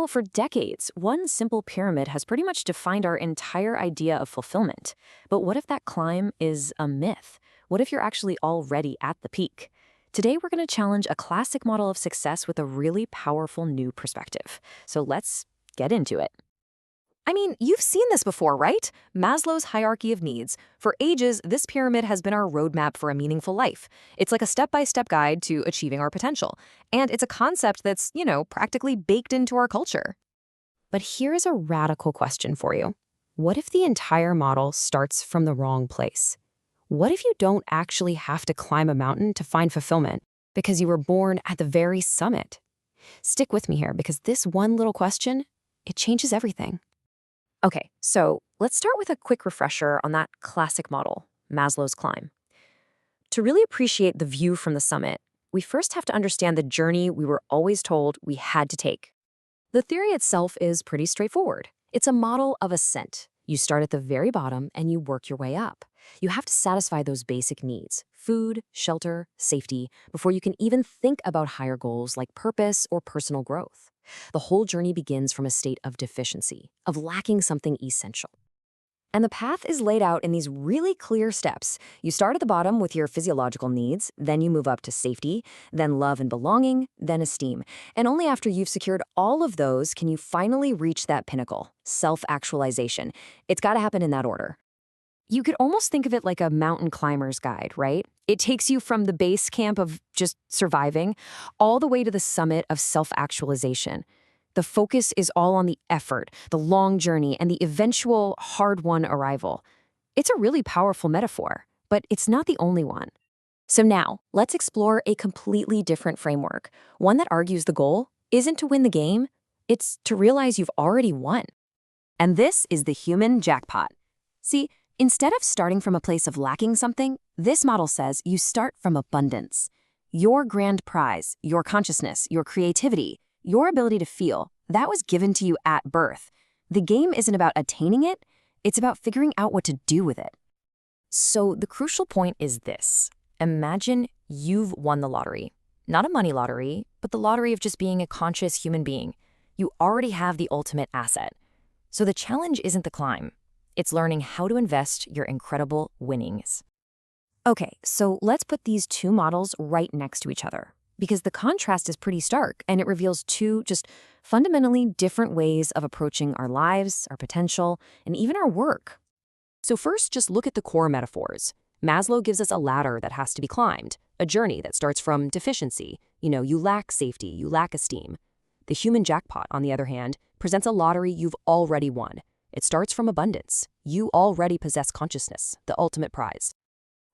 For decades, one simple pyramid has pretty much defined our entire idea of fulfillment. But what if that climb is a myth? What if you're actually already at the peak? Today, we're going to challenge a classic model of success with a really powerful new perspective. So let's get into it. I mean, you've seen this before, right? Maslow's hierarchy of needs. For ages, this pyramid has been our roadmap for a meaningful life. It's like a step-by-step guide to achieving our potential. And it's a concept that's, practically baked into our culture. But here's a radical question for you. What if the entire model starts from the wrong place? What if you don't actually have to climb a mountain to find fulfillment because you were born at the very summit? Stick with me here because this one little question, it changes everything. Okay, so let's start with a quick refresher on that classic model, Maslow's climb. To really appreciate the view from the summit, we first have to understand the journey we were always told we had to take. The theory itself is pretty straightforward. It's a model of ascent. You start at the very bottom and you work your way up. You have to satisfy those basic needs, food, shelter, safety, before you can even think about higher goals like purpose or personal growth. The whole journey begins from a state of deficiency, of lacking something essential. And the path is laid out in these really clear steps. You start at the bottom with your physiological needs, then you move up to safety, then love and belonging, then esteem. And only after you've secured all of those can you finally reach that pinnacle, self-actualization. It's got to happen in that order. You could almost think of it like a mountain climber's guide, right? It takes you from the base camp of just surviving all the way to the summit of self-actualization. The focus is all on the effort, the long journey, and the eventual hard-won arrival. It's a really powerful metaphor, but it's not the only one. So now, let's explore a completely different framework, one that argues the goal isn't to win the game, it's to realize you've already won. And this is the human jackpot. See, instead of starting from a place of lacking something, this model says you start from abundance. Your grand prize, your consciousness, your creativity, your ability to feel, that was given to you at birth. The game isn't about attaining it, it's about figuring out what to do with it. So the crucial point is this. Imagine you've won the lottery. Not a money lottery, but the lottery of just being a conscious human being. You already have the ultimate asset. So the challenge isn't the climb. It's learning how to invest your incredible winnings. Okay, so let's put these two models right next to each other, because the contrast is pretty stark and it reveals two just fundamentally different ways of approaching our lives, our potential, and even our work. So first, just look at the core metaphors. Maslow gives us a ladder that has to be climbed, a journey that starts from deficiency. You lack safety, you lack esteem. The human jackpot, on the other hand, presents a lottery you've already won. It starts from abundance. You already possess consciousness, the ultimate prize.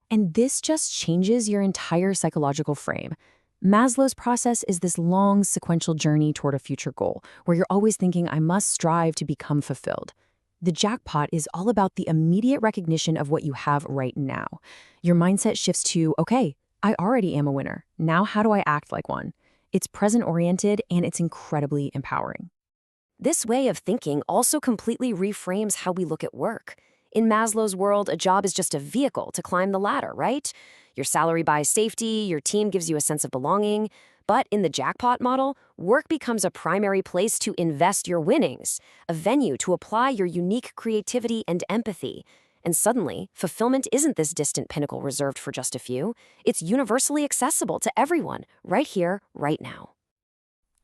And this just changes your entire psychological frame. Maslow's process is this long, sequential journey toward a future goal, where you're always thinking, I must strive to become fulfilled. The jackpot is all about the immediate recognition of what you have right now. Your mindset shifts to, okay, I already am a winner. Now how do I act like one? It's present-oriented and it's incredibly empowering. This way of thinking also completely reframes how we look at work. In Maslow's world, a job is just a vehicle to climb the ladder, right? Your salary buys safety, your team gives you a sense of belonging. But in the jackpot model, work becomes a primary place to invest your winnings, a venue to apply your unique creativity and empathy. And suddenly, fulfillment isn't this distant pinnacle reserved for just a few. It's universally accessible to everyone, right here, right now.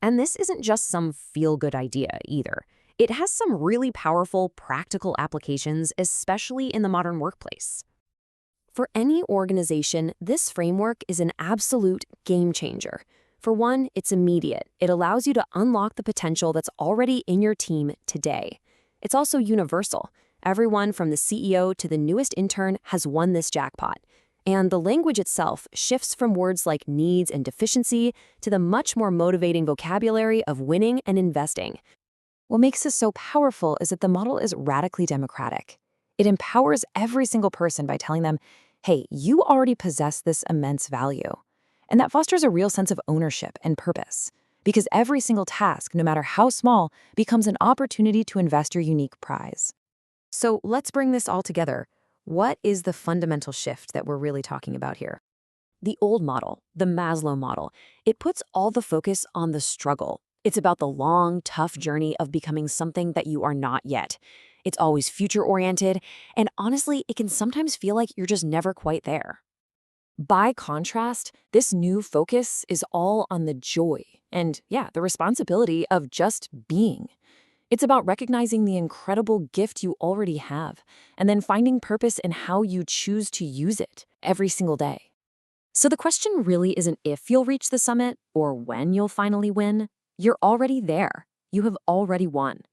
And this isn't just some feel-good idea either. It has some really powerful, practical applications, especially in the modern workplace. For any organization, this framework is an absolute game changer. For one, it's immediate. It allows you to unlock the potential that's already in your team today. It's also universal. Everyone from the CEO to the newest intern has won this jackpot. And the language itself shifts from words like needs and deficiency to the much more motivating vocabulary of winning and investing. What makes this so powerful is that the model is radically democratic. It empowers every single person by telling them, hey, you already possess this immense value. And that fosters a real sense of ownership and purpose, because every single task, no matter how small, becomes an opportunity to invest your unique prize. So let's bring this all together. What is the fundamental shift that we're really talking about here? The old model, the Maslow model, it puts all the focus on the struggle. It's about the long, tough journey of becoming something that you are not yet. It's always future-oriented, and honestly, it can sometimes feel like you're just never quite there. By contrast, this new focus is all on the joy and, yeah, the responsibility of just being. It's about recognizing the incredible gift you already have and then finding purpose in how you choose to use it every single day. So the question really isn't if you'll reach the summit or when you'll finally win. You're already there. You have already won.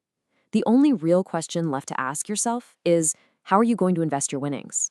The only real question left to ask yourself is, how are you going to invest your winnings?